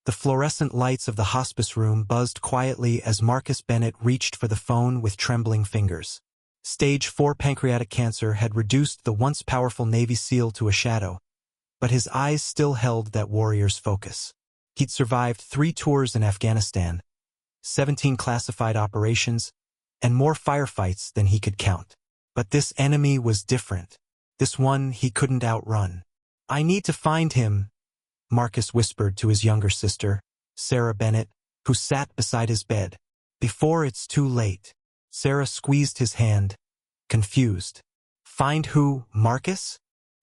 The fluorescent lights of the hospice room buzzed quietly as Marcus Bennett reached for the phone with trembling fingers. Stage 4 pancreatic cancer had reduced the once powerful Navy SEAL to a shadow, but his eyes still held that warrior's focus. He'd survived 3 tours in Afghanistan, 17 classified operations, and more firefights than he could count. But this enemy was different. This one he couldn't outrun. "I need to find him," Marcus whispered to his younger sister, Sarah Bennett, who sat beside his bed. "Before it's too late." Sarah squeezed his hand, confused. "Find who, Marcus?"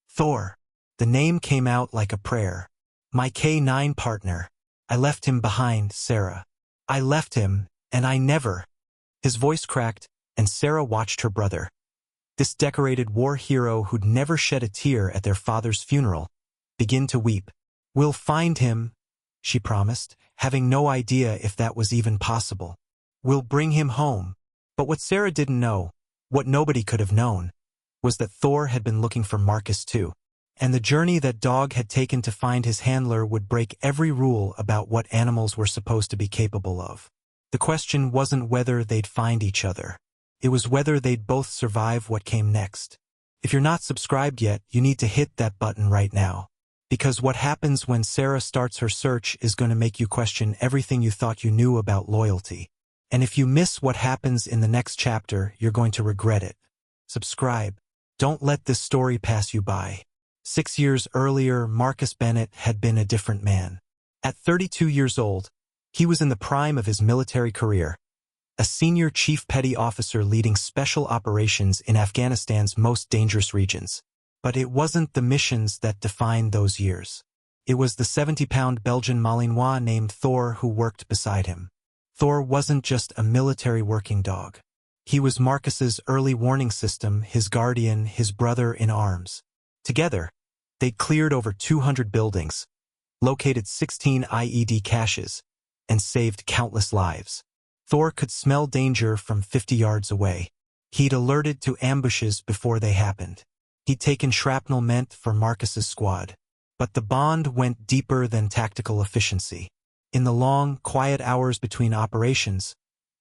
"Thor." The name came out like a prayer. "My K9 partner. I left him behind, Sarah. I left him, and I never—" His voice cracked, and Sarah watched her brother, this decorated war hero who'd never shed a tear at their father's funeral, begin to weep. "We'll find him," she promised, having no idea if that was even possible. "We'll bring him home." But what Sarah didn't know, what nobody could have known, was that Thor had been looking for Marcus too. And the journey that Dog had taken to find his handler would break every rule about what animals were supposed to be capable of. The question wasn't whether they'd find each other. It was whether they'd both survive what came next. If you're not subscribed yet, you need to hit that button right now. Because what happens when Sarah starts her search is going to make you question everything you thought you knew about loyalty. And if you miss what happens in the next chapter, you're going to regret it. Subscribe. Don't let this story pass you by. 6 years earlier, Marcus Bennett had been a different man. At 32 years old, he was in the prime of his military career, a senior chief petty officer leading special operations in Afghanistan's most dangerous regions. But it wasn't the missions that defined those years. It was the 70-pound Belgian Malinois named Thor who worked beside him. Thor wasn't just a military working dog. He was Marcus's early warning system, his guardian, his brother in arms. Together, they'd cleared over 200 buildings, located 16 IED caches, and saved countless lives. Thor could smell danger from 50 yards away. He'd alerted to ambushes before they happened. He'd taken shrapnel meant for Marcus's squad. But the bond went deeper than tactical efficiency. In the long, quiet hours between operations,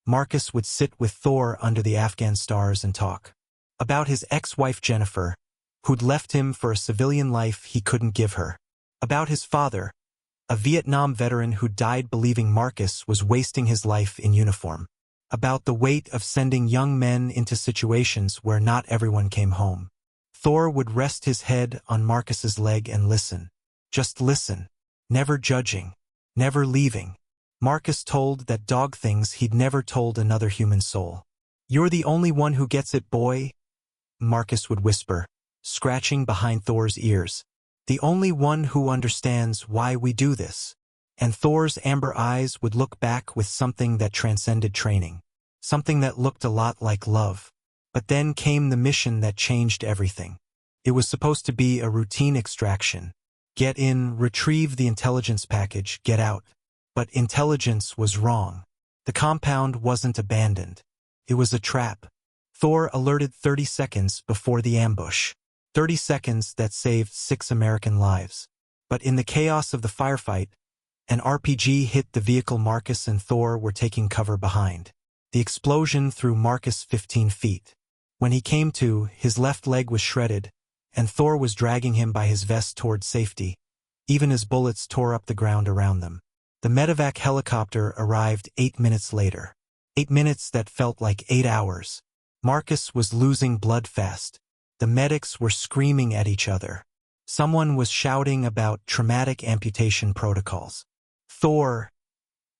Marcus would sit with Thor under the Afghan stars and talk about his ex-wife Jennifer, who'd left him for a civilian life he couldn't give her. About his father, a Vietnam veteran who died believing Marcus was wasting his life in uniform. About the weight of sending young men into situations where not everyone came home. Thor would rest his head on Marcus's leg and listen. Just listen. Never judging. Never leaving. Marcus told that dog things he'd never told another human soul. "You're the only one who gets it, boy," Marcus would whisper, scratching behind Thor's ears. "The only one who understands why we do this." And Thor's amber eyes would look back with something that transcended training. Something that looked a lot like love. But then came the mission that changed everything. It was supposed to be a routine extraction. Get in, retrieve the intelligence package, get out. But intelligence was wrong. The compound wasn't abandoned. It was a trap. Thor alerted 30 seconds before the ambush. 30 seconds that saved 6 American lives. But in the chaos of the firefight, an RPG hit the vehicle Marcus and Thor were taking cover behind. The explosion threw Marcus 15 feet. When he came to, his left leg was shredded, and Thor was dragging him by his vest toward safety, even as bullets tore up the ground around them. The medevac helicopter arrived 8 minutes later. 8 minutes that felt like 8 hours. Marcus was losing blood fast. The medics were screaming at each other. Someone was shouting about traumatic amputation protocols. "Thor,"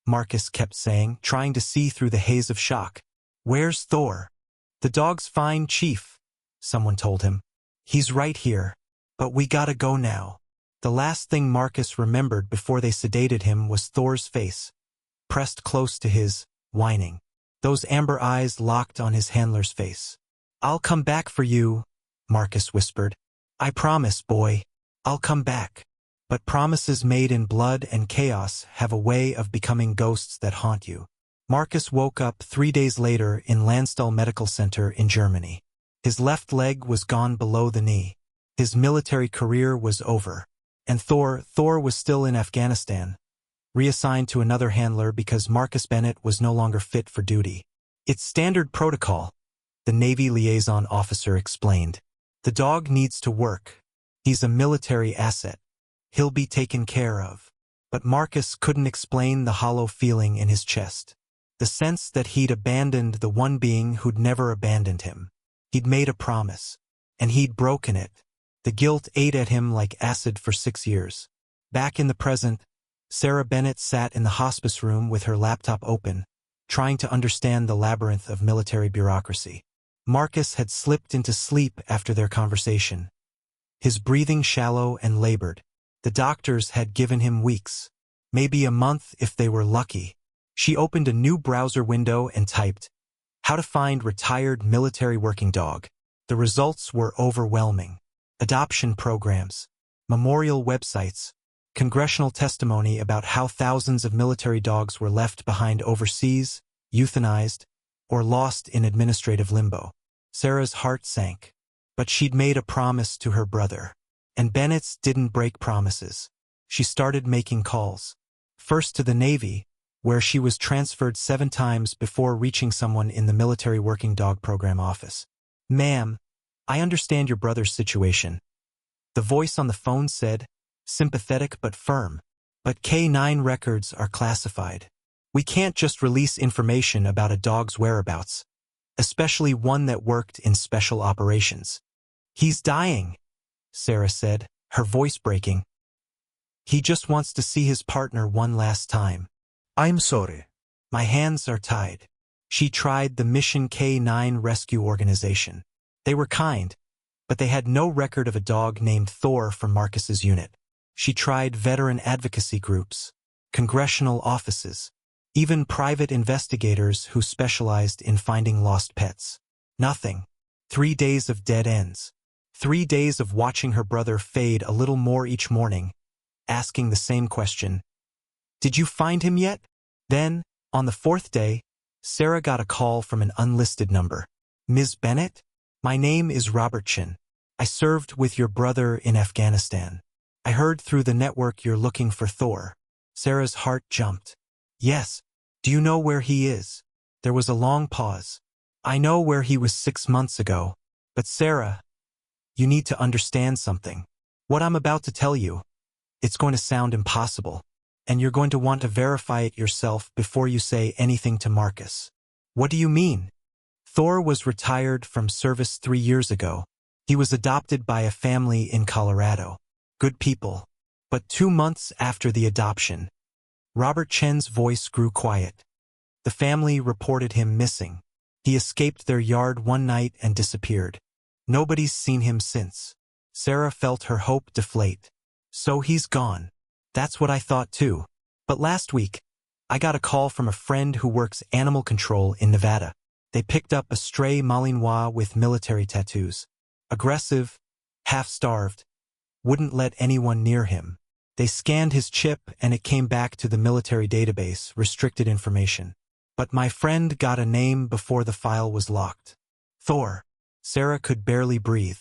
Marcus kept saying, trying to see through the haze of shock. "Where's Thor?" "The dog's fine, Chief," someone told him. "He's right here. But we gotta go now." The last thing Marcus remembered before they sedated him was Thor's face, pressed close to his, whining. Those amber eyes locked on his handler's face. "I'll come back for you," Marcus whispered. "I promise, boy. I'll come back." But promises made in blood and chaos have a way of becoming ghosts that haunt you. Marcus woke up 3 days later in Landstuhl Medical Center in Germany. His left leg was gone below the knee. His military career was over. And Thor was still in Afghanistan, reassigned to another handler because Marcus Bennett was no longer fit for duty. It's standard protocol, the Navy liaison officer explained. The dog needs to work. He's a military asset. He'll be taken care of. But Marcus couldn't explain the hollow feeling in his chest. The sense that he'd abandoned the one being who'd never abandoned him. He'd made a promise, and he'd broken it. The guilt ate at him like acid for 6 years. Back in the present, Sarah Bennett sat in the hospice room with her laptop open, trying to understand the labyrinth of military bureaucracy. Marcus had slipped into sleep after their conversation. His breathing shallow and labored. The doctors had given him weeks, maybe a month if they were lucky. She opened a new browser window and typed, "How to find retired military working dog." The results were overwhelming. Adoption programs, memorial websites, congressional testimony about how thousands of military dogs were left behind overseas, euthanized, or lost in administrative limbo. Sarah's heart sank. But she'd made a promise to her brother. And Bennett's didn't break promises. She started making calls. First to the Navy, where she was transferred 7 times before reaching someone in the Military Working Dog Program office. "Ma'am, I understand your brother's situation." The voice on the phone said, sympathetic but firm, "But K9 records are classified. We can't just release information about a dog's whereabouts, especially one that worked in special operations." "He's dying," Sarah said, her voice breaking. "He just wants to see his partner one last time." "I'm sorry." "My hands are tied." She tried the Mission K9 rescue organization. They were kind, but they had no record of a dog named Thor from Marcus's unit. She tried veteran advocacy groups, congressional offices, even private investigators who specialized in finding lost pets. Nothing. 3 days of dead ends. 3 days of watching her brother fade a little more each morning, asking the same question, "Did you find him yet?" Then, on the 4th day, Sarah got a call from an unlisted number. "Ms. Bennett? My name is Robert Chin. I served with your brother in Afghanistan. I heard through the network you're looking for Thor." Sarah's heart jumped. "Yes. Do you know where he is?" There was a long pause. "I know where he was 6 months ago. But Sarah, you need to understand something. What I'm about to tell you, it's going to sound impossible, and you're going to want to verify it yourself before you say anything to Marcus." "What do you mean?" "Thor was retired from service 3 years ago. He was adopted by a family in Colorado. Good people. But 2 months after the adoption," Robert Chen's voice grew quiet, "the family reported him missing. He escaped their yard one night and disappeared. Nobody's seen him since." Sarah felt her hope deflate. "So he's gone." "That's what I thought too. But last week, I got a call from a friend who works animal control in Nevada. They picked up a stray Malinois with military tattoos. Aggressive, half-starved, wouldn't let anyone near him. They scanned his chip and it came back to the military database, restricted information. But my friend got a name before the file was locked. Thor." Sarah could barely breathe.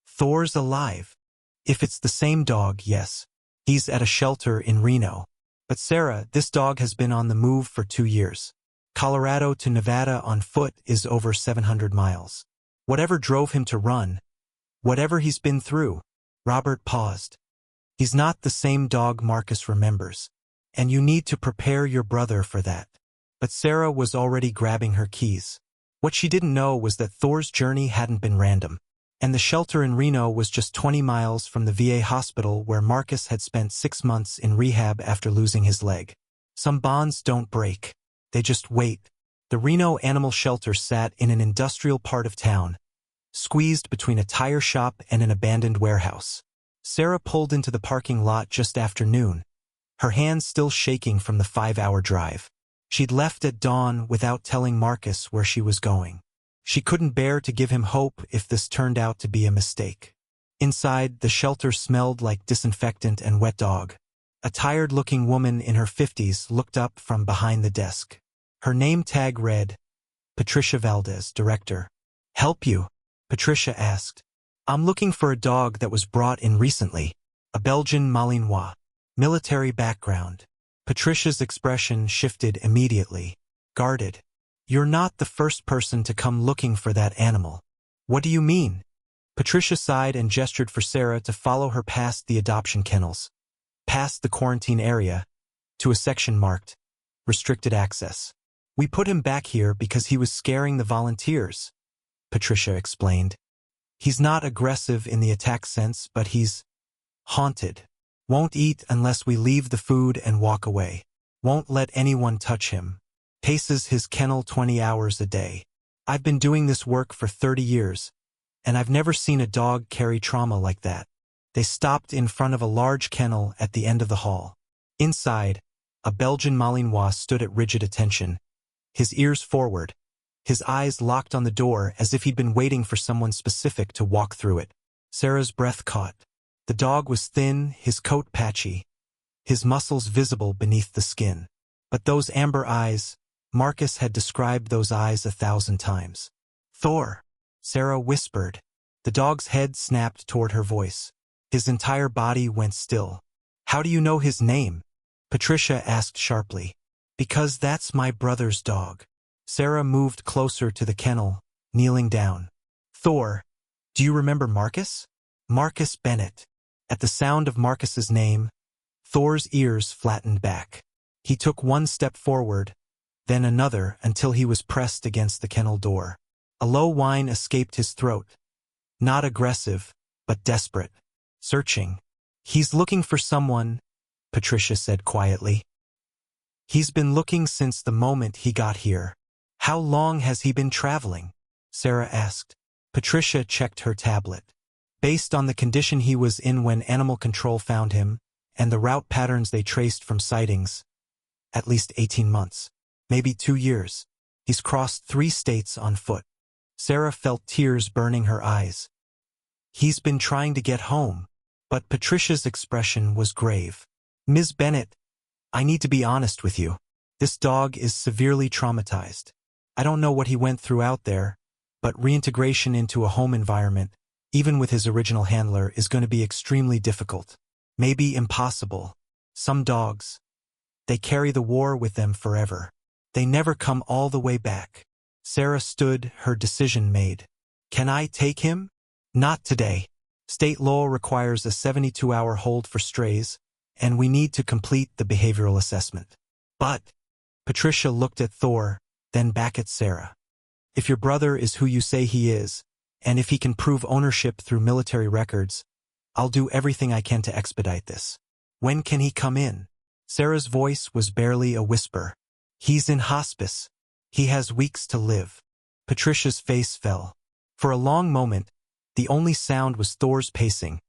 "Thor's alive." "If it's the same dog, yes. He's at a shelter in Reno." "But Sarah, this dog has been on the move for 2 years. Colorado to Nevada on foot is over 700 miles. Whatever drove him to run, whatever he's been through." Robert paused. "He's not the same dog Marcus remembers, and you need to prepare your brother for that." But Sarah was already grabbing her keys. What she didn't know was that Thor's journey hadn't been random, and the shelter in Reno was just 20 miles from the VA hospital where Marcus had spent 6 months in rehab after losing his leg. Some bonds don't break. They just wait. The Reno Animal Shelter sat in an industrial part of town, squeezed between a tire shop and an abandoned warehouse. Sarah pulled into the parking lot just after noon, her hands still shaking from the 5-hour drive. She'd left at dawn without telling Marcus where she was going. She couldn't bear to give him hope if this turned out to be a mistake. Inside, the shelter smelled like disinfectant and wet dog. A tired-looking woman in her 50s looked up from behind the desk. Her name tag read, "Patricia Valdez, Director." "Help you?" Patricia asked. "I'm looking for a dog that was brought in recently. A Belgian Malinois. Military background. Patricia's expression shifted immediately. Guarded. You're not the first person to come looking for that animal. What do you mean? Patricia sighed and gestured for Sarah to follow her past the adoption kennels, past the quarantine area, to a section marked restricted access. We put him back here because he was scaring the volunteers, Patricia explained. He's not aggressive in the attack sense, but he's haunted. Won't eat unless we leave the food and walk away. Won't let anyone touch him. Paces his kennel 20 hours a day. I've been doing this work for 30 years, and I've never seen a dog carry trauma like that. They stopped in front of a large kennel at the end of the hall. Inside, a Belgian Malinois stood at rigid attention, his ears forward, his eyes locked on the door as if he'd been waiting for someone specific to walk through it. Sarah's breath caught. The dog was thin, his coat patchy, his muscles visible beneath the skin. But those amber eyes, Marcus had described those eyes 1,000 times. Thor, Sarah whispered. The dog's head snapped toward her voice. His entire body went still. How do you know his name? Patricia asked sharply. Because that's my brother's dog. Sarah moved closer to the kennel, kneeling down. Thor, do you remember Marcus? Marcus Bennett. At the sound of Marcus's name, Thor's ears flattened back. He took one step forward, then another until he was pressed against the kennel door. A low whine escaped his throat. Not aggressive, but desperate. Searching. He's looking for someone, Patricia said quietly. He's been looking since the moment he got here. How long has he been traveling? Sarah asked. Patricia checked her tablet. Based on the condition he was in when animal control found him, and the route patterns they traced from sightings, at least 18 months, maybe 2 years. He's crossed 3 states on foot. Sarah felt tears burning her eyes. He's been trying to get home, but Patricia's expression was grave. Ms. Bennett, I need to be honest with you. This dog is severely traumatized. I don't know what he went through out there, but reintegration into a home environment, even with his original handler, is going to be extremely difficult. Maybe impossible. Some dogs, they carry the war with them forever. They never come all the way back. Sarah stood, her decision made. Can I take him? Not today. State law requires a 72-hour hold for strays, and we need to complete the behavioral assessment. But, Patricia looked at Thor, then back at Sarah. If your brother is who you say he is, and if he can prove ownership through military records, I'll do everything I can to expedite this. When can he come in? Sarah's voice was barely a whisper. He's in hospice. He has weeks to live. Patricia's face fell. For a long moment, the only sound was Thor's pacing,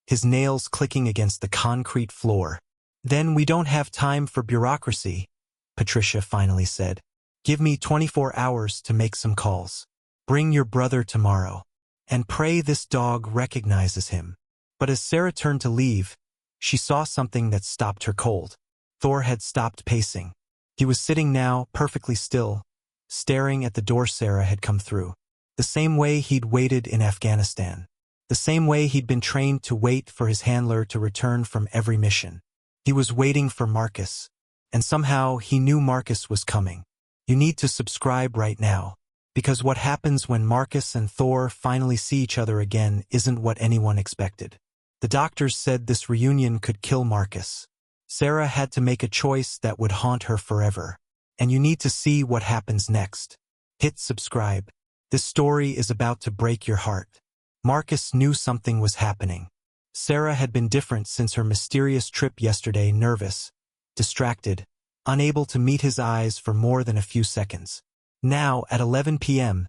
his nails clicking against the concrete floor. Then we don't have time for bureaucracy, Patricia finally said. Give me 24 hours to make some calls. Bring your brother tomorrow, and pray this dog recognizes him. But as Sarah turned to leave, she saw something that stopped her cold. Thor had stopped pacing. He was sitting now, perfectly still, staring at the door Sarah had come through. The same way he'd waited in Afghanistan. The same way he'd been trained to wait for his handler to return from every mission. He was waiting for Marcus, and somehow he knew Marcus was coming. You need to subscribe right now, because what happens when Marcus and Thor finally see each other again isn't what anyone expected. The doctors said this reunion could kill Marcus. Sarah had to make a choice that would haunt her forever. And you need to see what happens next. Hit subscribe. This story is about to break your heart. Marcus knew something was happening. Sarah had been different since her mysterious trip yesterday, nervous, distracted, unable to meet his eyes for more than a few seconds. Now, at 11 p.m.,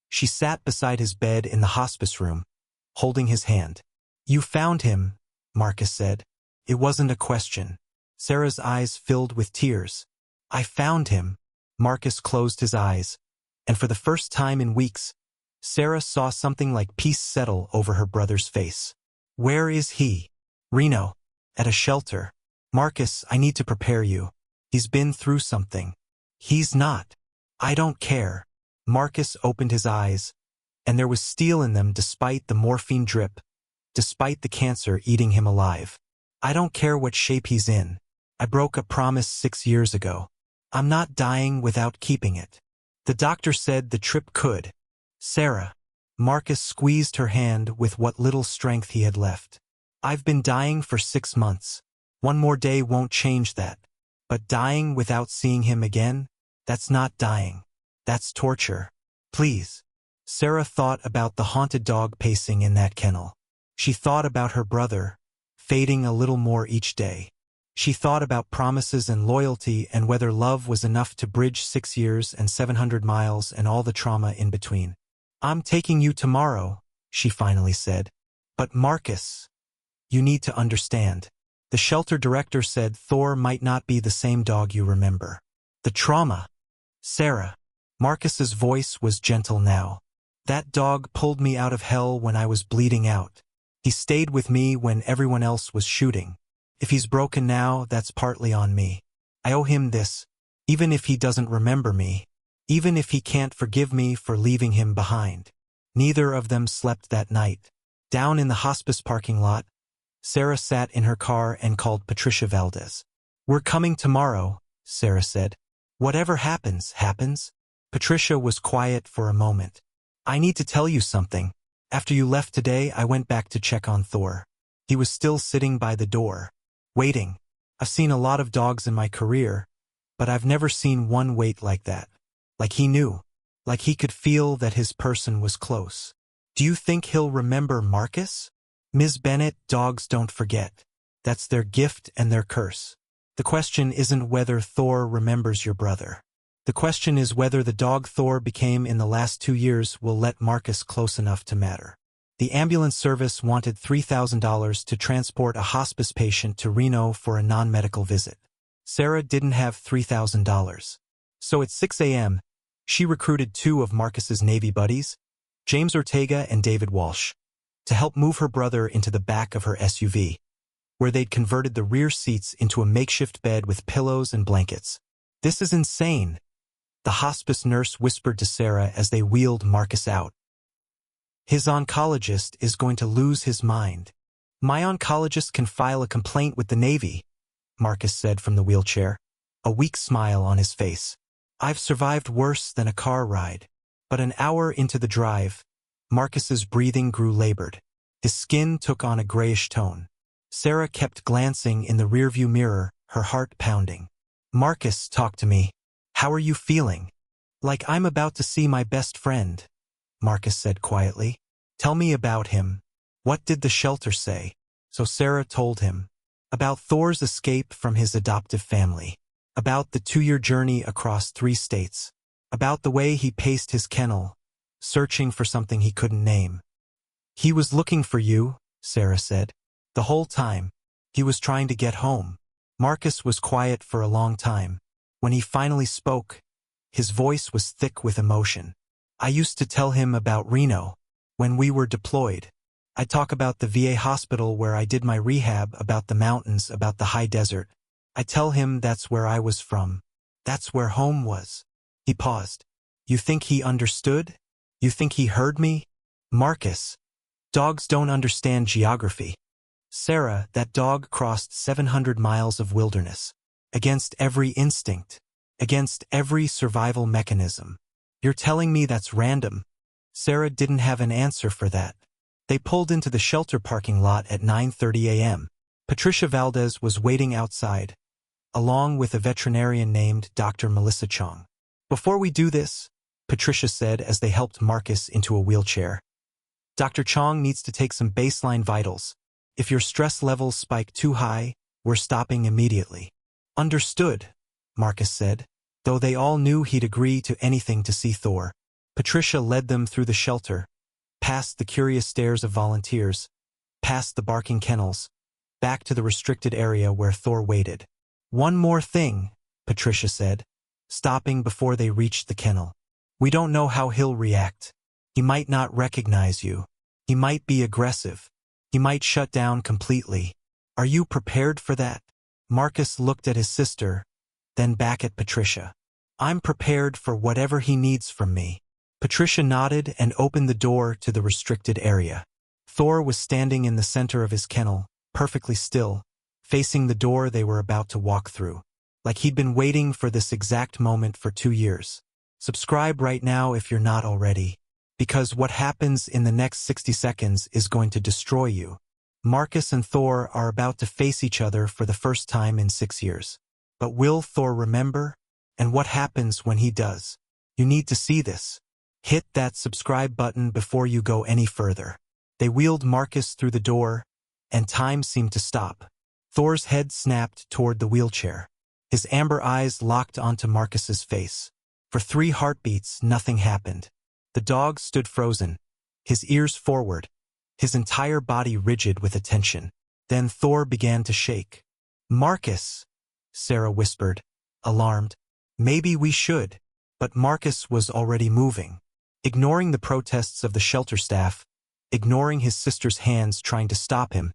she sat beside his bed in the hospice room, holding his hand. You found him, Marcus said. It wasn't a question. Sarah's eyes filled with tears. I found him. Marcus closed his eyes, and for the first time in weeks, Sarah saw something like peace settle over her brother's face. Where is he? Reno. At a shelter. Marcus, I need to prepare you. He's been through something. He's not. I don't care. Marcus opened his eyes, and there was steel in them despite the morphine drip, despite the cancer eating him alive. I don't care what shape he's in. I broke a promise 6 years ago. I'm not dying without keeping it. The doctor said the trip could. Sarah. Marcus squeezed her hand with what little strength he had left. I've been dying for 6 months. One more day won't change that. But dying without seeing him again? That's not dying. That's torture. Please. Sarah thought about the haunted dog pacing in that kennel. She thought about her brother, fading a little more each day. She thought about promises and loyalty and whether love was enough to bridge 6 years and 700 miles and all the trauma in between. I'm taking you tomorrow, she finally said. But Marcus, you need to understand. The shelter director said Thor might not be the same dog you remember. The trauma. Sarah. Marcus's voice was gentle now. That dog pulled me out of hell when I was bleeding out. He stayed with me when everyone else was shooting. If he's broken now, that's partly on me. I owe him this, even if he doesn't remember me, even if he can't forgive me for leaving him behind. Neither of them slept that night. Down in the hospice parking lot, Sarah sat in her car and called Patricia Valdez. We're coming tomorrow, Sarah said. Whatever happens, happens. Patricia was quiet for a moment. I need to tell you something. After you left today, I went back to check on Thor. He was still sitting by the door, waiting. I've seen a lot of dogs in my career, but I've never seen one wait like that. Like he knew. Like he could feel that his person was close. Do you think he'll remember Marcus? Ms. Bennett, dogs don't forget. That's their gift and their curse. The question isn't whether Thor remembers your brother. The question is whether the dog Thor became in the last 2 years will let Marcus close enough to matter. The ambulance service wanted $3,000 to transport a hospice patient to Reno for a non-medical visit. Sarah didn't have $3,000. So at 6 a.m., she recruited 2 of Marcus's Navy buddies, James Ortega and David Walsh, to help move her brother into the back of her SUV, where they'd converted the rear seats into a makeshift bed with pillows and blankets. This is insane, the hospice nurse whispered to Sarah as they wheeled Marcus out. His oncologist is going to lose his mind. My oncologist can file a complaint with the Navy, Marcus said from the wheelchair, a weak smile on his face. I've survived worse than a car ride. But an hour into the drive, Marcus's breathing grew labored. His skin took on a grayish tone. Sarah kept glancing in the rearview mirror, her heart pounding. Marcus, talk to me. How are you feeling? Like I'm about to see my best friend, Marcus said quietly. Tell me about him. What did the shelter say? So Sarah told him. About Thor's escape from his adoptive family. About the 2-year journey across 3 states. About the way he paced his kennel, searching for something he couldn't name. He was looking for you, Sarah said. The whole time. He was trying to get home. Marcus was quiet for a long time. When he finally spoke, his voice was thick with emotion. I used to tell him about Reno, when we were deployed. I'd talk about the VA hospital where I did my rehab, about the mountains, about the high desert. I'd tell him that's where I was from. That's where home was. He paused. You think he understood? You think he heard me? Marcus. Dogs don't understand geography. Sarah, that dog crossed 700 miles of wilderness. Against every instinct. Against every survival mechanism. You're telling me that's random? Sarah didn't have an answer for that. They pulled into the shelter parking lot at 9:30 a.m. Patricia Valdez was waiting outside, along with a veterinarian named Dr. Melissa Chong. Before we do this, Patricia said as they helped Marcus into a wheelchair, Dr. Chong needs to take some baseline vitals. If your stress levels spike too high, we're stopping immediately. Understood, Marcus said, though they all knew he'd agree to anything to see Thor. Patricia led them through the shelter, past the curious stares of volunteers, past the barking kennels, back to the restricted area where Thor waited. One more thing, Patricia said, stopping before they reached the kennel. We don't know how he'll react. He might not recognize you. He might be aggressive. He might shut down completely. Are you prepared for that? Marcus looked at his sister, then back at Patricia. I'm prepared for whatever he needs from me. Patricia nodded and opened the door to the restricted area. Thor was standing in the center of his kennel, perfectly still, facing the door they were about to walk through. Like he'd been waiting for this exact moment for 2 years. Subscribe right now if you're not already, because what happens in the next 60 seconds is going to destroy you. Marcus and Thor are about to face each other for the first time in 6 years. But will Thor remember? And what happens when he does? You need to see this. Hit that subscribe button before you go any further. They wheeled Marcus through the door, and time seemed to stop. Thor's head snapped toward the wheelchair. His amber eyes locked onto Marcus's face. For 3 heartbeats, nothing happened. The dog stood frozen, his ears forward, his entire body rigid with attention. Then Thor began to shake. "Marcus," Sarah whispered, alarmed. "Maybe we should." But Marcus was already moving. Ignoring the protests of the shelter staff, ignoring his sister's hands trying to stop him,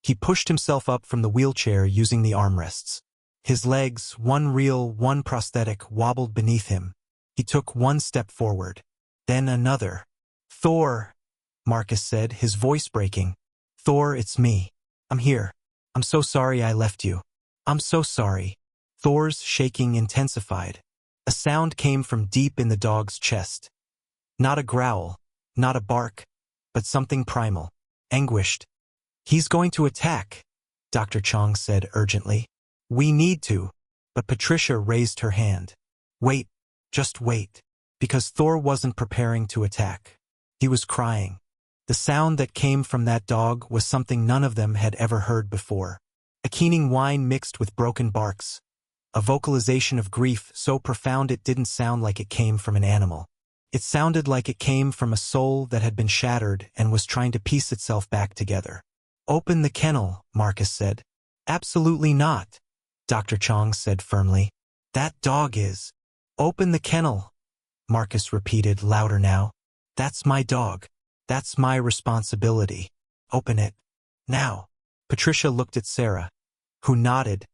he pushed himself up from the wheelchair using the armrests. His legs, one real, one prosthetic, wobbled beneath him. He took 1 step forward, then another. "Thor," Marcus said, his voice breaking. "Thor, it's me. I'm here. I'm so sorry I left you. I'm so sorry." Thor's shaking intensified. A sound came from deep in the dog's chest. Not a growl, not a bark, but something primal, anguished. "He's going to attack," Dr. Chong said urgently. "We need to." But Patricia raised her hand. "Wait, just wait." Because Thor wasn't preparing to attack. He was crying. The sound that came from that dog was something none of them had ever heard before. A keening whine mixed with broken barks. A vocalization of grief so profound it didn't sound like it came from an animal. It sounded like it came from a soul that had been shattered and was trying to piece itself back together. "Open the kennel," Marcus said. "Absolutely not," Dr. Chong said firmly. "That dog is." "Open the kennel," Marcus repeated louder now. "That's my dog. That's my responsibility. Open it. Now." Patricia looked at Sarah, who nodded,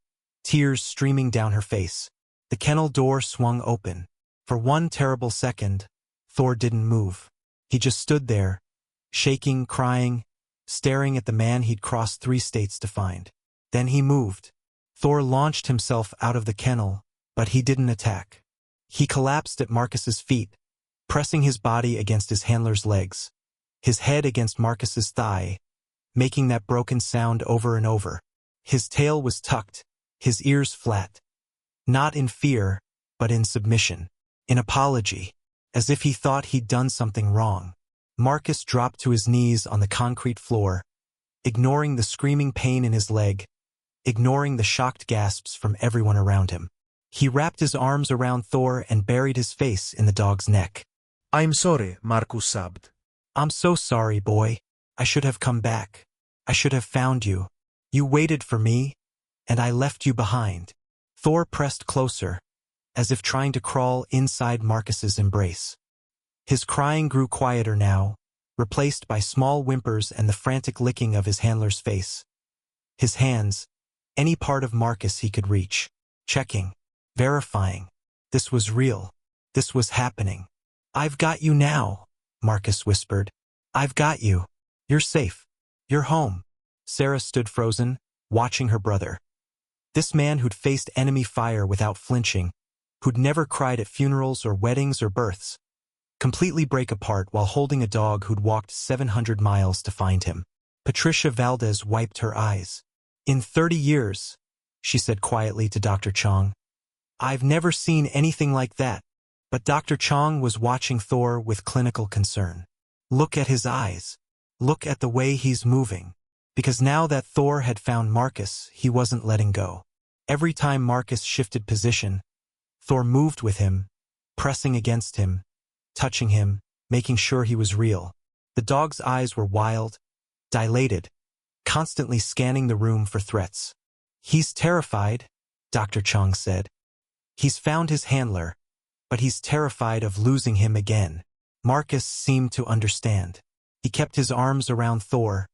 tears streaming down her face. The kennel door swung open. For 1 terrible second, Thor didn't move. He just stood there, shaking, crying, staring at the man he'd crossed 3 states to find. Then he moved. Thor launched himself out of the kennel, but he didn't attack. He collapsed at Marcus's feet, pressing his body against his handler's legs, his head against Marcus's thigh, making that broken sound over and over. His tail was tucked, his ears flat. Not in fear, but in submission, in apology, as if he thought he'd done something wrong. Marcus dropped to his knees on the concrete floor, ignoring the screaming pain in his leg, ignoring the shocked gasps from everyone around him. He wrapped his arms around Thor and buried his face in the dog's neck. "I'm sorry," Marcus sobbed. "I'm so sorry, boy. I should have come back. I should have found you. You waited for me, and I left you behind." Thor pressed closer, as if trying to crawl inside Marcus's embrace. His crying grew quieter now, replaced by small whimpers and the frantic licking of his handler's face. His hands, any part of Marcus he could reach, checking, verifying. This was real. This was happening. "I've got you now," Marcus whispered. "I've got you. You're safe. You're home." Sarah stood frozen, watching her brother. This man who'd faced enemy fire without flinching, who'd never cried at funerals or weddings or births, completely break apart while holding a dog who'd walked 700 miles to find him. Patricia Valdez wiped her eyes. "In 30 years," she said quietly to Dr. Chong, "I've never seen anything like that." But Dr. Chong was watching Thor with clinical concern. "Look at his eyes. Look at the way he's moving." Because now that Thor had found Marcus, he wasn't letting go. Every time Marcus shifted position, Thor moved with him, pressing against him, touching him, making sure he was real. The dog's eyes were wild, dilated, constantly scanning the room for threats. "He's terrified," Dr. Chong said. "He's found his handler, but he's terrified of losing him again." Marcus seemed to understand. He kept his arms around Thor,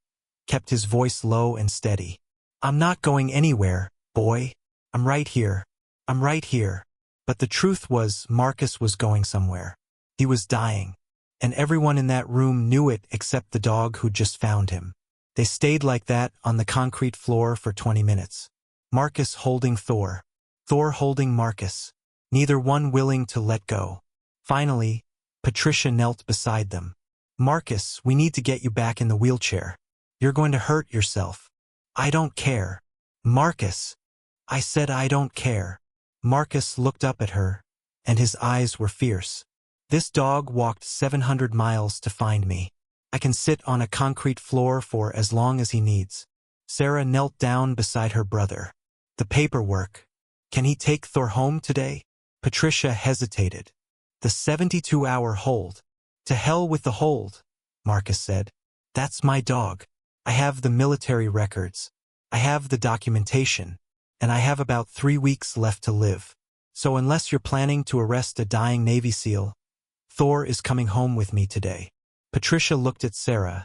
kept his voice low and steady. "I'm not going anywhere, boy. I'm right here. I'm right here." But the truth was, Marcus was going somewhere. He was dying, and everyone in that room knew it except the dog who'd just found him. They stayed like that on the concrete floor for 20 minutes. Marcus holding Thor. Thor holding Marcus. Neither one willing to let go. Finally, Patricia knelt beside them. Marcus, we need to get you back in the wheelchair. You're going to hurt yourself. I don't care. Marcus. I said I don't care. Marcus looked up at her, and his eyes were fierce. This dog walked 700 miles to find me. I can sit on a concrete floor for as long as he needs. Sarah knelt down beside her brother. The paperwork. Can he take Thor home today? Patricia hesitated. The 72-hour hold. To hell with the hold, Marcus said. That's my dog. I have the military records. I have the documentation. And I have about 3 weeks left to live. So unless you're planning to arrest a dying Navy SEAL, Thor is coming home with me today. Patricia looked at Sarah,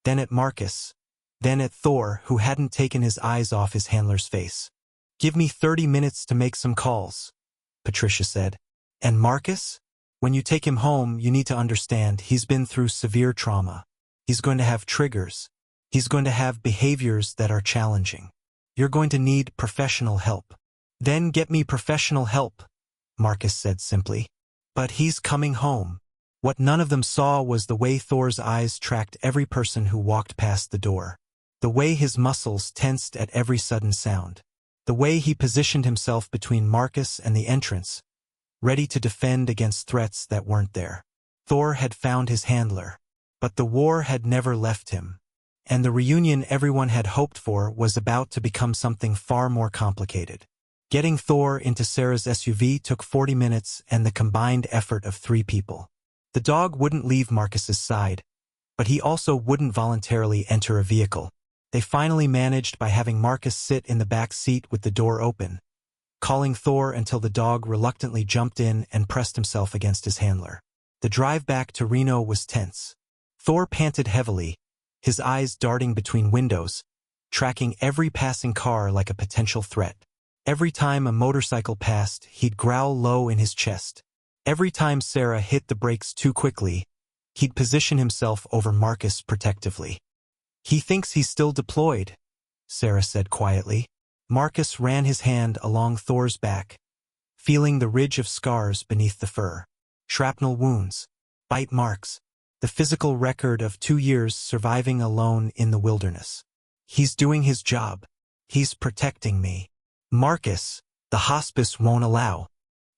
then at Marcus, then at Thor, who hadn't taken his eyes off his handler's face. Give me 30 minutes to make some calls, Patricia said. And Marcus? When you take him home, you need to understand he's been through severe trauma. He's going to have triggers. He's going to have behaviors that are challenging. You're going to need professional help. Then get me professional help, Marcus said simply. But he's coming home. What none of them saw was the way Thor's eyes tracked every person who walked past the door. The way his muscles tensed at every sudden sound. The way he positioned himself between Marcus and the entrance, ready to defend against threats that weren't there. Thor had found his handler. But the war had never left him. And the reunion everyone had hoped for was about to become something far more complicated. Getting Thor into Sarah's SUV took 40 minutes and the combined effort of 3 people. The dog wouldn't leave Marcus's side, but he also wouldn't voluntarily enter a vehicle. They finally managed by having Marcus sit in the back seat with the door open, calling Thor until the dog reluctantly jumped in and pressed himself against his handler. The drive back to Reno was tense. Thor panted heavily, his eyes darting between windows, tracking every passing car like a potential threat. Every time a motorcycle passed, he'd growl low in his chest. Every time Sarah hit the brakes too quickly, he'd position himself over Marcus protectively. He thinks he's still deployed, Sarah said quietly. Marcus ran his hand along Thor's back, feeling the ridge of scars beneath the fur. Shrapnel wounds, bite marks, the physical record of 2 years surviving alone in the wilderness. He's doing his job. He's protecting me. Marcus, the hospice won't allow.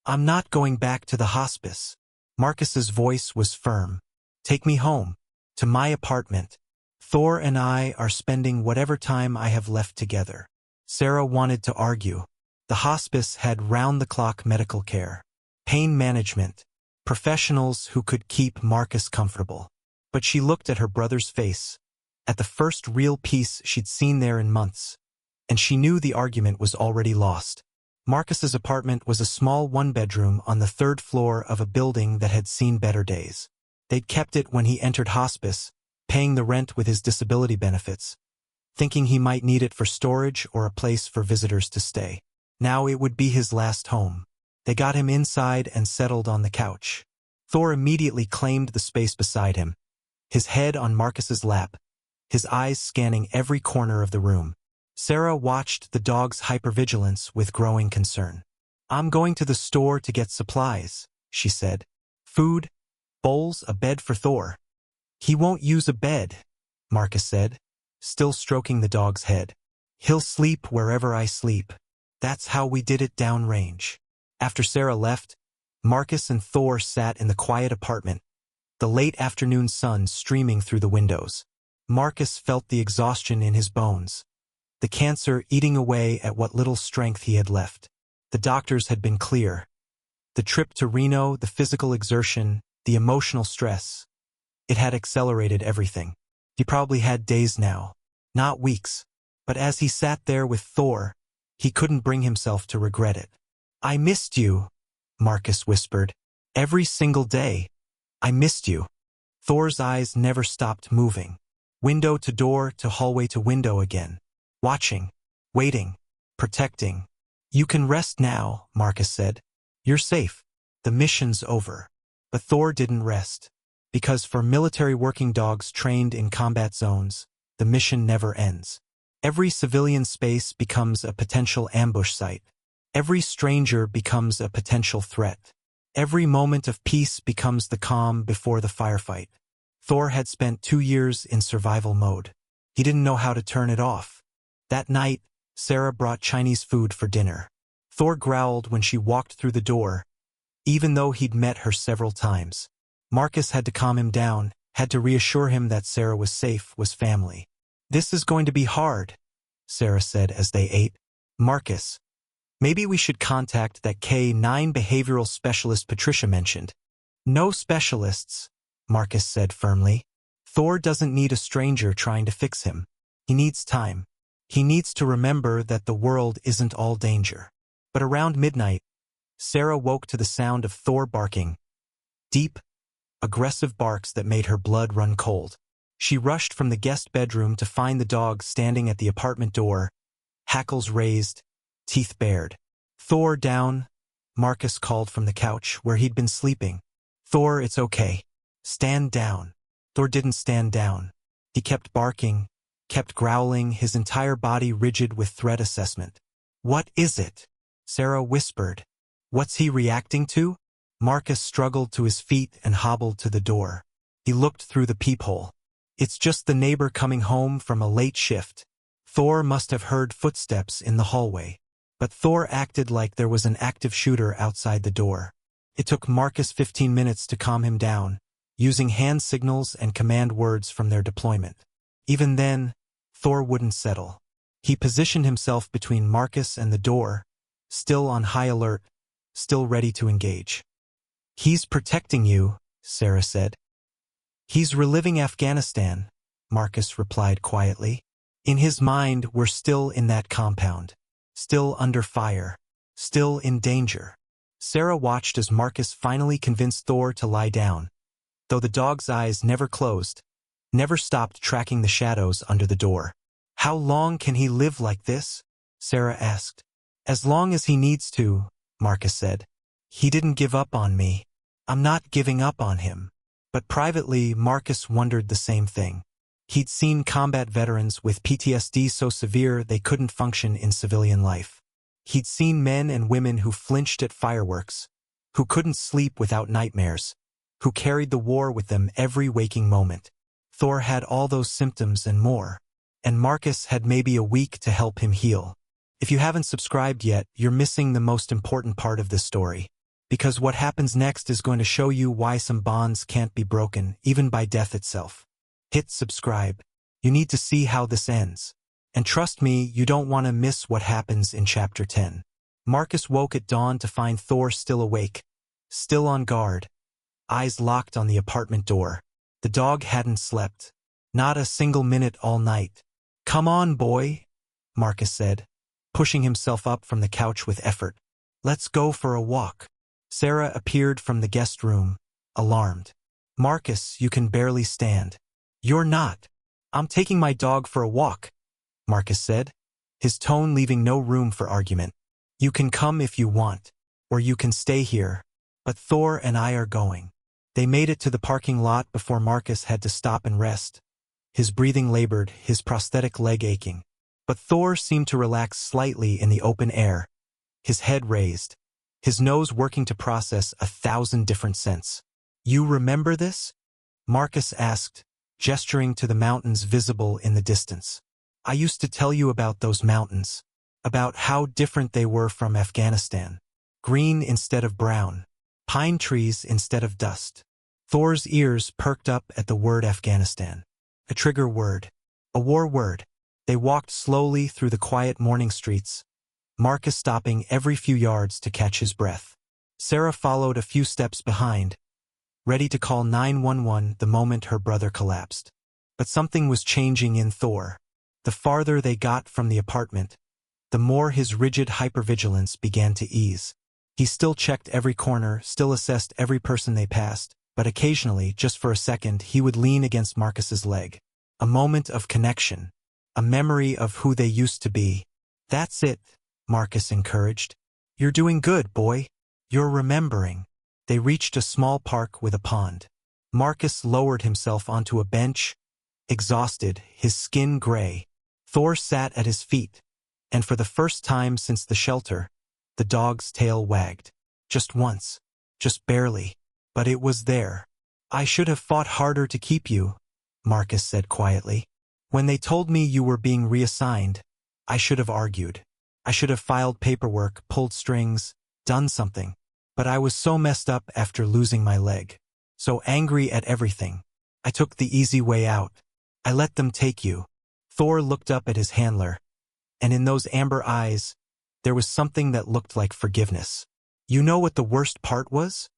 I'm not going back to the hospice. Marcus's voice was firm. Take me home, to my apartment. Thor and I are spending whatever time I have left together. Sarah wanted to argue. The hospice had round-the-clock medical care, pain management, professionals who could keep Marcus comfortable. But she looked at her brother's face, at the first real peace she'd seen there in months, and she knew the argument was already lost. Marcus's apartment was a small 1-bedroom on the 3rd floor of a building that had seen better days. They'd kept it when he entered hospice, paying the rent with his disability benefits, thinking he might need it for storage or a place for visitors to stay. Now it would be his last home. They got him inside and settled on the couch. Thor immediately claimed the space beside him, his head on Marcus's lap, his eyes scanning every corner of the room. Sarah watched the dog's hypervigilance with growing concern. I'm going to the store to get supplies, she said. Food, bowls, a bed for Thor. He won't use a bed, Marcus said, still stroking the dog's head. He'll sleep wherever I sleep. That's how we did it downrange. After Sarah left, Marcus and Thor sat in the quiet apartment, the late afternoon sun streaming through the windows. Marcus felt the exhaustion in his bones, the cancer eating away at what little strength he had left. The doctors had been clear. The trip to Reno, the physical exertion, the emotional stress, it had accelerated everything. He probably had days now, not weeks. But as he sat there with Thor, he couldn't bring himself to regret it. I missed you, Marcus whispered. Every single day. I missed you. Thor's eyes never stopped moving. Window to door to hallway to window again. Watching, waiting, protecting. You can rest now, Marcus said. You're safe. The mission's over. But Thor didn't rest. Because for military working dogs trained in combat zones, the mission never ends. Every civilian space becomes a potential ambush site. Every stranger becomes a potential threat. Every moment of peace becomes the calm before the firefight. Thor had spent 2 years in survival mode. He didn't know how to turn it off. That night, Sarah brought Chinese food for dinner. Thor growled when she walked through the door, even though he'd met her several times. Marcus had to calm him down, had to reassure him that Sarah was safe, was family. "This is going to be hard," Sarah said as they ate. "Marcus, maybe we should contact that K-9 behavioral specialist Patricia mentioned." "No specialists," Marcus said firmly. "Thor doesn't need a stranger trying to fix him. He needs time. He needs to remember that the world isn't all danger." But around midnight, Sarah woke to the sound of Thor barking. Deep, aggressive barks that made her blood run cold. She rushed from the guest bedroom to find the dog standing at the apartment door, hackles raised, teeth bared. "Thor, down," Marcus called from the couch where he'd been sleeping. "Thor, it's okay. Stand down." Thor didn't stand down. He kept barking, kept growling, his entire body rigid with threat assessment. "What is it?" Sarah whispered. "What's he reacting to?" Marcus struggled to his feet and hobbled to the door. He looked through the peephole. "It's just the neighbor coming home from a late shift." Thor must have heard footsteps in the hallway. But Thor acted like there was an active shooter outside the door. It took Marcus 15 minutes to calm him down, using hand signals and command words from their deployment. Even then, Thor wouldn't settle. He positioned himself between Marcus and the door, still on high alert, still ready to engage. "He's protecting you," Sarah said. "He's reliving Afghanistan," Marcus replied quietly. "In his mind, we're still in that compound, still under fire, still in danger." Sarah watched as Marcus finally convinced Thor to lie down, though the dog's eyes never closed, never stopped tracking the shadows under the door. "How long can he live like this?" Sarah asked. "As long as he needs to," Marcus said. "He didn't give up on me. I'm not giving up on him." But privately, Marcus wondered the same thing. He'd seen combat veterans with PTSD so severe they couldn't function in civilian life. He'd seen men and women who flinched at fireworks, who couldn't sleep without nightmares, who carried the war with them every waking moment. Thor had all those symptoms and more, and Marcus had maybe a week to help him heal. If you haven't subscribed yet, you're missing the most important part of this story. Because what happens next is going to show you why some bonds can't be broken, even by death itself. Hit subscribe. You need to see how this ends. And trust me, you don't want to miss what happens in Chapter 10. Marcus woke at dawn to find Thor still awake, still on guard, eyes locked on the apartment door. The dog hadn't slept. Not a single minute all night. "Come on, boy," Marcus said, pushing himself up from the couch with effort. "Let's go for a walk." Sarah appeared from the guest room, alarmed. "Marcus, you can barely stand." "You're not." "I'm taking my dog for a walk," Marcus said, his tone leaving no room for argument. "You can come if you want, or you can stay here, but Thor and I are going." They made it to the parking lot before Marcus had to stop and rest, his breathing labored, his prosthetic leg aching. But Thor seemed to relax slightly in the open air, his head raised, his nose working to process 1,000 different scents. "You remember this?" Marcus asked, gesturing to the mountains visible in the distance. "I used to tell you about those mountains, about how different they were from Afghanistan. Green instead of brown, pine trees instead of dust." Thor's ears perked up at the word Afghanistan. A trigger word, a war word. They walked slowly through the quiet morning streets, Marcus stopping every few yards to catch his breath. Sarah followed a few steps behind, ready to call 911 the moment her brother collapsed. But something was changing in Thor. The farther they got from the apartment, the more his rigid hypervigilance began to ease. He still checked every corner, still assessed every person they passed, but occasionally, just for a second, he would lean against Marcus's leg. A moment of connection. A memory of who they used to be. "That's it," Marcus encouraged. "You're doing good, boy. You're remembering." They reached a small park with a pond. Marcus lowered himself onto a bench, exhausted, his skin gray. Thor sat at his feet, and for the first time since the shelter, the dog's tail wagged. Just once. Just barely. But it was there. "I should have fought harder to keep you," Marcus said quietly. "When they told me you were being reassigned, I should have argued. I should have filed paperwork, pulled strings, done something. But I was so messed up after losing my leg. So angry at everything. I took the easy way out. I let them take you." Thor looked up at his handler, and in those amber eyes, there was something that looked like forgiveness. "You know what the worst part was?"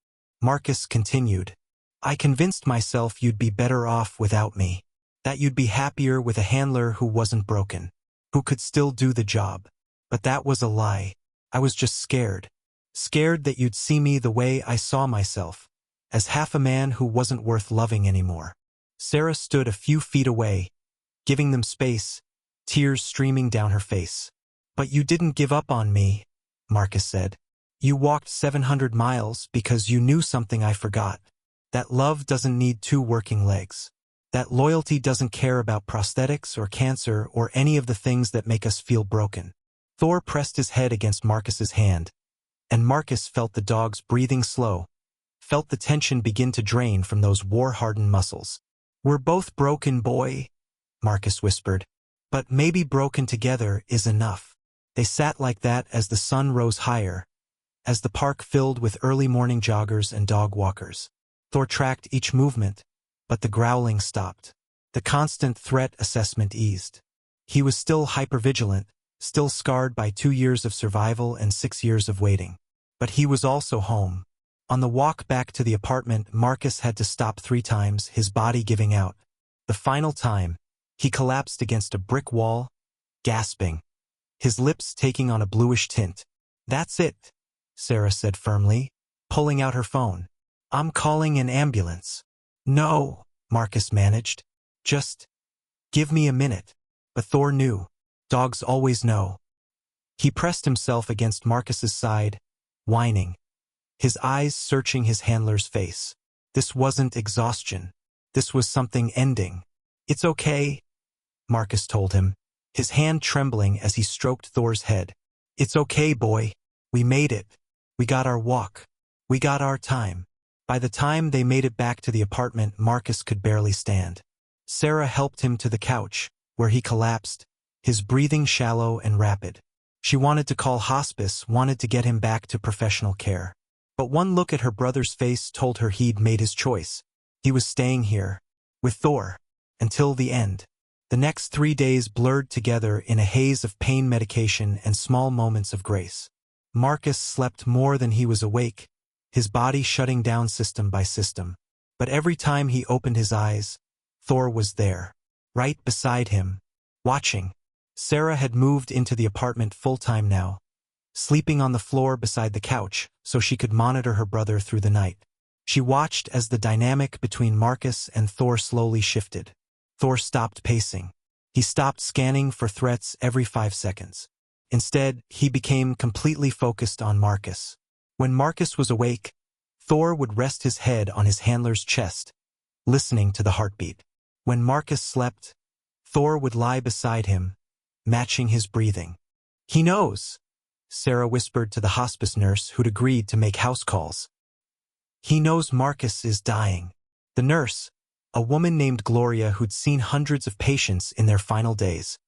Marcus continued. "I convinced myself you'd be better off without me. That you'd be happier with a handler who wasn't broken, who could still do the job. But that was a lie. I was just scared. Scared that you'd see me the way I saw myself, as half a man who wasn't worth loving anymore." Sarah stood a few feet away, giving them space, tears streaming down her face. "But you didn't give up on me," Marcus said. "You walked 700 miles because you knew something I forgot. That love doesn't need two working legs. That loyalty doesn't care about prosthetics or cancer or any of the things that make us feel broken." Thor pressed his head against Marcus's hand, and Marcus felt the dog's breathing slow, felt the tension begin to drain from those war-hardened muscles. "We're both broken, boy," Marcus whispered. "But maybe broken together is enough." They sat like that as the sun rose higher, as the park filled with early morning joggers and dog walkers. Thor tracked each movement, but the growling stopped. The constant threat assessment eased. He was still hypervigilant, still scarred by 2 years of survival and 6 years of waiting. But he was also home. On the walk back to the apartment, Marcus had to stop 3 times, his body giving out. The final time, he collapsed against a brick wall, gasping, his lips taking on a bluish tint. "That's it," Sarah said firmly, pulling out her phone. "I'm calling an ambulance." "No," Marcus managed. "Just give me a minute." But Thor knew. Dogs always know. He pressed himself against Marcus's side, whining, his eyes searching his handler's face. This wasn't exhaustion. This was something ending. "It's okay," Marcus told him, his hand trembling as he stroked Thor's head. "It's okay, boy. We made it. We got our walk. We got our time." By the time they made it back to the apartment, Marcus could barely stand. Sarah helped him to the couch, where he collapsed, his breathing shallow and rapid. She wanted to call hospice, wanted to get him back to professional care. But one look at her brother's face told her he'd made his choice. He was staying here, with Thor, until the end. The next 3 days blurred together in a haze of pain medication and small moments of grace. Marcus slept more than he was awake, his body shutting down system by system. But every time he opened his eyes, Thor was there, right beside him, watching. Sarah had moved into the apartment full-time now, sleeping on the floor beside the couch so she could monitor her brother through the night. She watched as the dynamic between Marcus and Thor slowly shifted. Thor stopped pacing. He stopped scanning for threats every 5 seconds. Instead, he became completely focused on Marcus. When Marcus was awake, Thor would rest his head on his handler's chest, listening to the heartbeat. When Marcus slept, Thor would lie beside him, matching his breathing. "He knows," Sarah whispered to the hospice nurse who'd agreed to make house calls. "He knows Marcus is dying." The nurse, a woman named Gloria who'd seen hundreds of patients in their final days,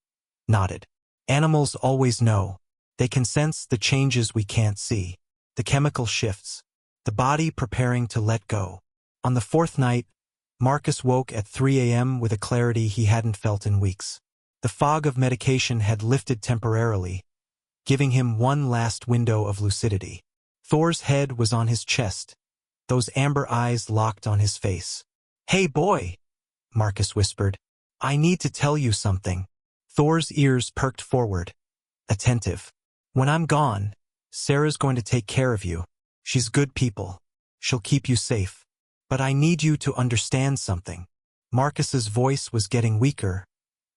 nodded. "Animals always know. They can sense the changes we can't see. The chemical shifts. The body preparing to let go." On the 4th night, Marcus woke at 3 a.m. with a clarity he hadn't felt in weeks. The fog of medication had lifted temporarily, giving him one last window of lucidity. Thor's head was on his chest, those amber eyes locked on his face. "Hey boy," Marcus whispered. "I need to tell you something." Thor's ears perked forward, attentive. "When I'm gone, Sarah's going to take care of you. She's good people. She'll keep you safe. But I need you to understand something." Marcus's voice was getting weaker,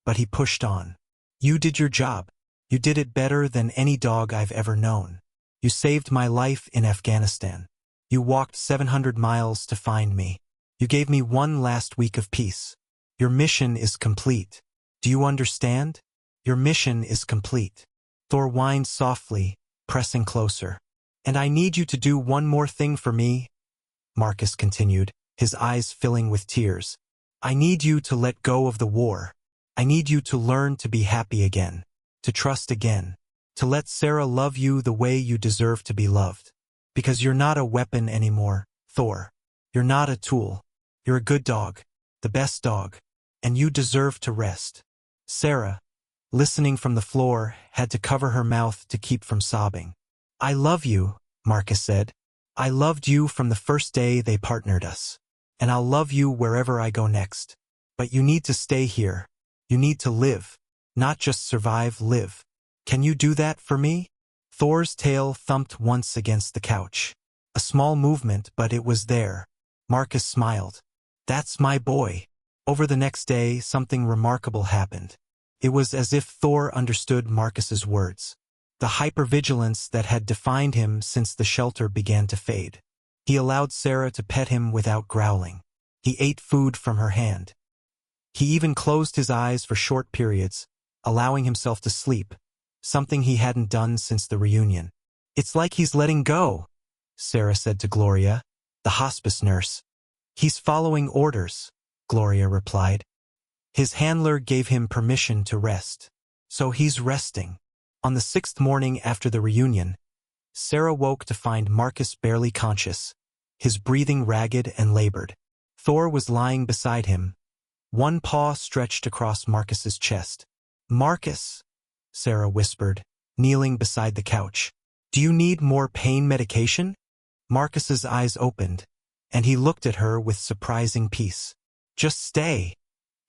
but he pushed on. "You did your job. You did it better than any dog I've ever known. You saved my life in Afghanistan. You walked 700 miles to find me. You gave me one last week of peace. Your mission is complete. Do you understand? Your mission is complete. Thor whined softly, pressing closer. And I need you to do one more thing for me, Marcus continued, his eyes filling with tears. I need you to let go of the war. I need you to learn to be happy again, to trust again, to let Sarah love you the way you deserve to be loved. Because you're not a weapon anymore, Thor. You're not a tool. You're a good dog, the best dog, and you deserve to rest. Sarah, listening from the floor, had to cover her mouth to keep from sobbing. I love you, Marcus said. I loved you from the first day they partnered us. And I'll love you wherever I go next. But you need to stay here. You need to live. Not just survive, live. Can you do that for me? Thor's tail thumped once against the couch. A small movement, but it was there. Marcus smiled. That's my boy. Over the next day, something remarkable happened. It was as if Thor understood Marcus's words. The hypervigilance that had defined him since the shelter began to fade. He allowed Sarah to pet him without growling. He ate food from her hand. He even closed his eyes for short periods, allowing himself to sleep, something he hadn't done since the reunion. It's like he's letting go, Sarah said to Gloria, the hospice nurse. He's following orders, Gloria replied. His handler gave him permission to rest. So he's resting. On the 6th morning after the reunion, Sarah woke to find Marcus barely conscious, his breathing ragged and labored. Thor was lying beside him, one paw stretched across Marcus's chest. Marcus, Sarah whispered, kneeling beside the couch. Do you need more pain medication? Marcus's eyes opened, and he looked at her with surprising peace. Just stay,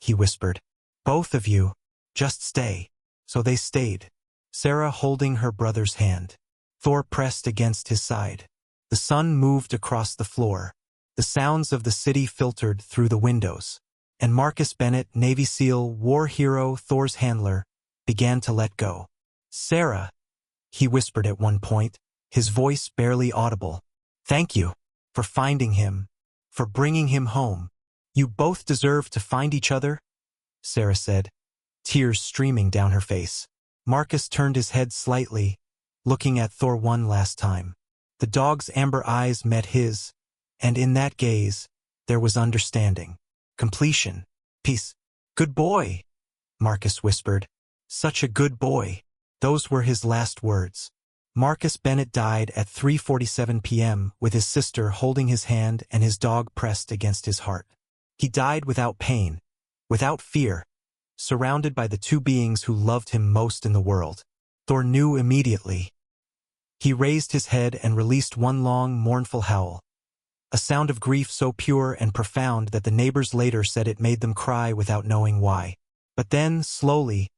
he whispered. Both of you, just stay. So they stayed, Sarah holding her brother's hand. Thor pressed against his side. The sun moved across the floor. The sounds of the city filtered through the windows. And Marcus Bennett, Navy SEAL, war hero, Thor's handler, began to let go. Sarah, he whispered at one point, his voice barely audible. Thank you for finding him, for bringing him home. You both deserve to find each other, Sarah said, tears streaming down her face. Marcus turned his head slightly, looking at Thor one last time. The dog's amber eyes met his, and in that gaze, there was understanding, completion, peace. Good boy, Marcus whispered. Such a good boy. Those were his last words. Marcus Bennett died at 3:47 p.m. with his sister holding his hand and his dog pressed against his heart. He died without pain, without fear, surrounded by the two beings who loved him most in the world. Thor knew immediately. He raised his head and released one long, mournful howl, a sound of grief so pure and profound that the neighbors later said it made them cry without knowing why. But then, slowly,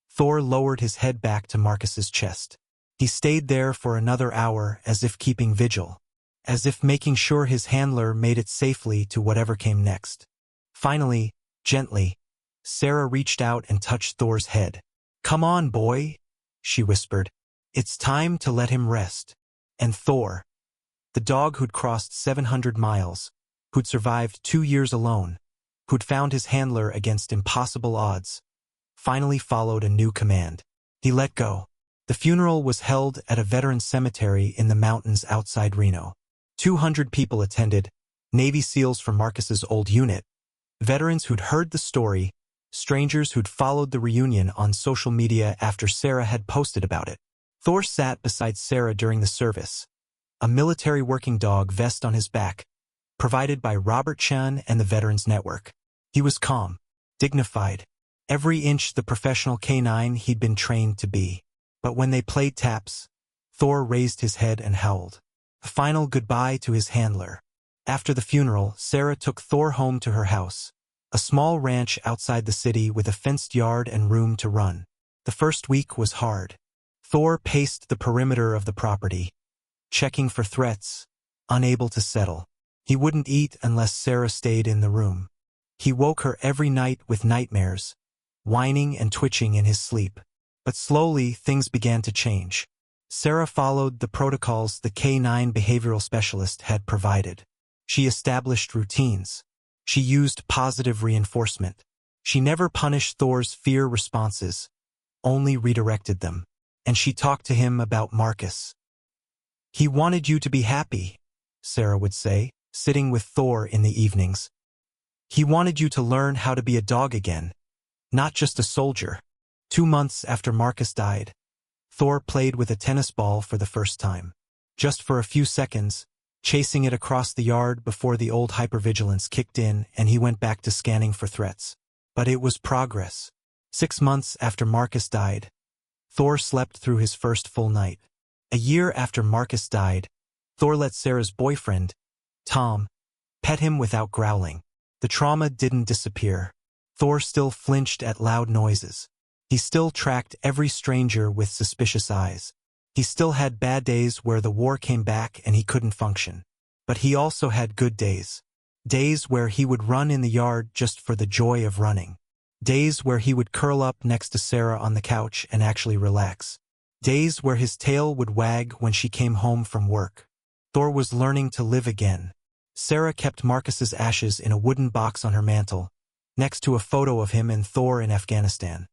Thor lowered his head back to Marcus's chest. He stayed there for another hour as if keeping vigil, as if making sure his handler made it safely to whatever came next. Finally, gently, Sarah reached out and touched Thor's head. Come on, boy, she whispered. It's time to let him rest. And Thor, the dog who'd crossed 700 miles, who'd survived 2 years alone, who'd found his handler against impossible odds, finally followed a new command. He let go. The funeral was held at a veteran cemetery in the mountains outside Reno. 200 people attended, Navy SEALs from Marcus's old unit, veterans who'd heard the story, strangers who'd followed the reunion on social media after Sarah had posted about it. Thor sat beside Sarah during the service, a military working dog vest on his back, provided by Robert Chan and the Veterans Network. He was calm, dignified, every inch the professional canine he'd been trained to be. But when they played taps, Thor raised his head and howled. A final goodbye to his handler. After the funeral, Sarah took Thor home to her house, a small ranch outside the city with a fenced yard and room to run. The first week was hard. Thor paced the perimeter of the property, checking for threats, unable to settle. He wouldn't eat unless Sarah stayed in the room. He woke her every night with nightmares, whining and twitching in his sleep. But slowly, things began to change. Sarah followed the protocols the K9 behavioral specialist had provided. She established routines. She used positive reinforcement. She never punished Thor's fear responses, only redirected them. And she talked to him about Marcus. "He wanted you to be happy," Sarah would say, sitting with Thor in the evenings. "He wanted you to learn how to be a dog again, not just a soldier." 2 months after Marcus died, Thor played with a tennis ball for the first time. Just for a few seconds, chasing it across the yard before the old hypervigilance kicked in and he went back to scanning for threats. But it was progress. 6 months after Marcus died, Thor slept through his first full night. A year after Marcus died, Thor let Sarah's boyfriend, Tom, pet him without growling. The trauma didn't disappear. Thor still flinched at loud noises. He still tracked every stranger with suspicious eyes. He still had bad days where the war came back and he couldn't function. But he also had good days. Days where he would run in the yard just for the joy of running. Days where he would curl up next to Sarah on the couch and actually relax. Days where his tail would wag when she came home from work. Thor was learning to live again. Sarah kept Marcus's ashes in a wooden box on her mantel, next to a photo of him and Thor in Afghanistan.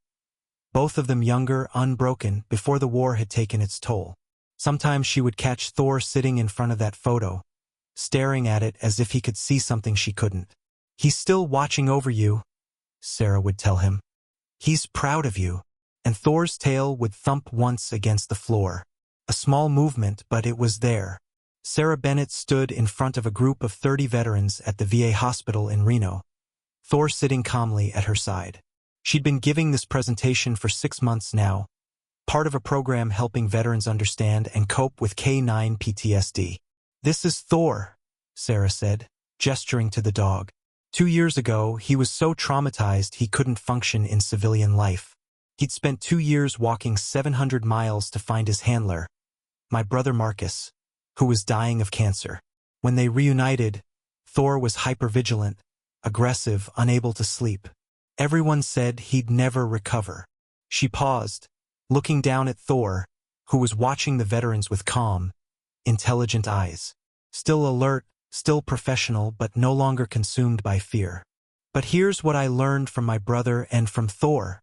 Both of them younger, unbroken, before the war had taken its toll. Sometimes she would catch Thor sitting in front of that photo, staring at it as if he could see something she couldn't. "He's still watching over you," Sarah would tell him. "He's proud of you." And Thor's tail would thump once against the floor. A small movement, but it was there. Sarah Bennett stood in front of a group of 30 veterans at the VA hospital in Reno, Thor sitting calmly at her side. She'd been giving this presentation for 6 months now, part of a program helping veterans understand and cope with K9 PTSD. "This is Thor," Sarah said, gesturing to the dog. 2 years ago, he was so traumatized he couldn't function in civilian life. He'd spent 2 years walking 700 miles to find his handler, my brother Marcus, who was dying of cancer. When they reunited, Thor was hypervigilant, aggressive, unable to sleep. Everyone said he'd never recover. She paused, looking down at Thor, who was watching the veterans with calm, intelligent eyes. Still alert, still professional, but no longer consumed by fear. "But here's what I learned from my brother and from Thor,"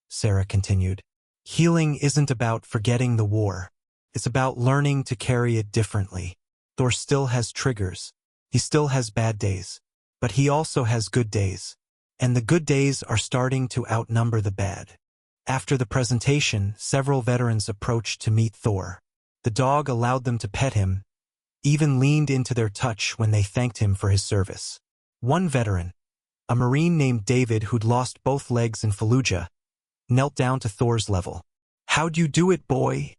Sarah continued. "Healing isn't about forgetting the war. It's about learning to carry it differently. Thor still has triggers. He still has bad days. But he also has good days. And the good days are starting to outnumber the bad." After the presentation, several veterans approached to meet Thor. The dog allowed them to pet him, even leaned into their touch when they thanked him for his service. One veteran, a Marine named David who'd lost both legs in Fallujah, knelt down to Thor's level. "How'd you do it, boy?"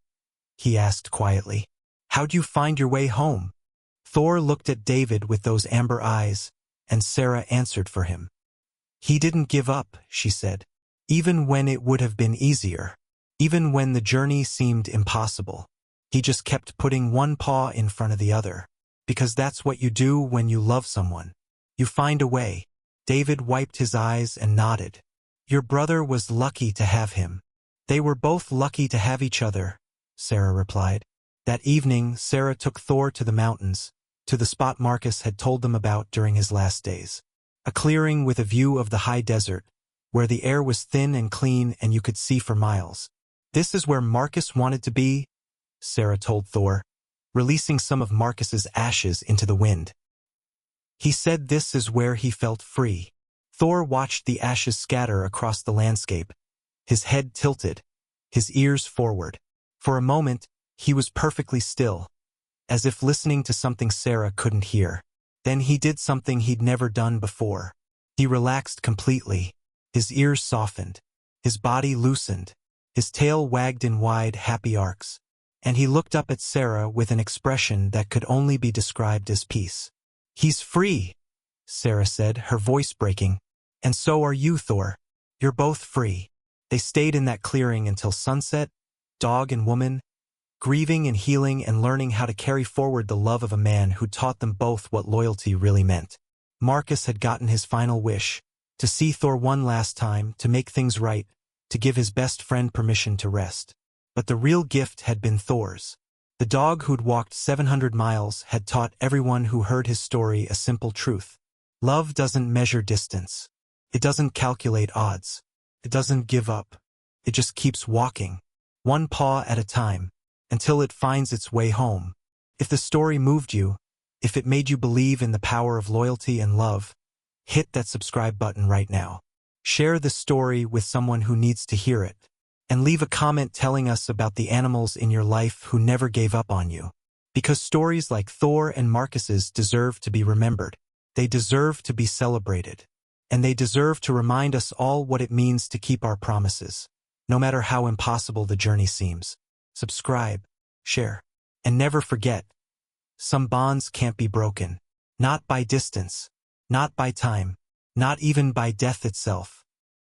he asked quietly. "How'd you find your way home?" Thor looked at David with those amber eyes, and Sarah answered for him. "He didn't give up," she said, "even when it would have been easier, even when the journey seemed impossible. He just kept putting one paw in front of the other, because that's what you do when you love someone. You find a way." David wiped his eyes and nodded. "Your brother was lucky to have him." "They were both lucky to have each other," Sarah replied. That evening, Sarah took Thor to the mountains, to the spot Marcus had told them about during his last days. A clearing with a view of the high desert, where the air was thin and clean and you could see for miles. "This is where Marcus wanted to be," Sarah told Thor, releasing some of Marcus's ashes into the wind. "He said this is where he felt free." Thor watched the ashes scatter across the landscape, his head tilted, his ears forward. For a moment, he was perfectly still, as if listening to something Sarah couldn't hear. Then he did something he'd never done before. He relaxed completely. His ears softened. His body loosened. His tail wagged in wide, happy arcs. And he looked up at Sarah with an expression that could only be described as peace. "He's free," Sarah said, her voice breaking. "And so are you, Thor. You're both free." They stayed in that clearing until sunset, dog and woman, grieving and healing and learning how to carry forward the love of a man who taught them both what loyalty really meant. Marcus had gotten his final wish, to see Thor one last time, to make things right, to give his best friend permission to rest. But the real gift had been Thor's. The dog who'd walked 700 miles had taught everyone who heard his story a simple truth. Love doesn't measure distance. It doesn't calculate odds. It doesn't give up. It just keeps walking, one paw at a time, until it finds its way home. If the story moved you, if it made you believe in the power of loyalty and love, hit that subscribe button right now. Share the story with someone who needs to hear it, and leave a comment telling us about the animals in your life who never gave up on you. Because stories like Thor and Marcus's deserve to be remembered. They deserve to be celebrated. And they deserve to remind us all what it means to keep our promises, no matter how impossible the journey seems. Subscribe, share, and never forget, some bonds can't be broken. Not by distance, not by time, not even by death itself.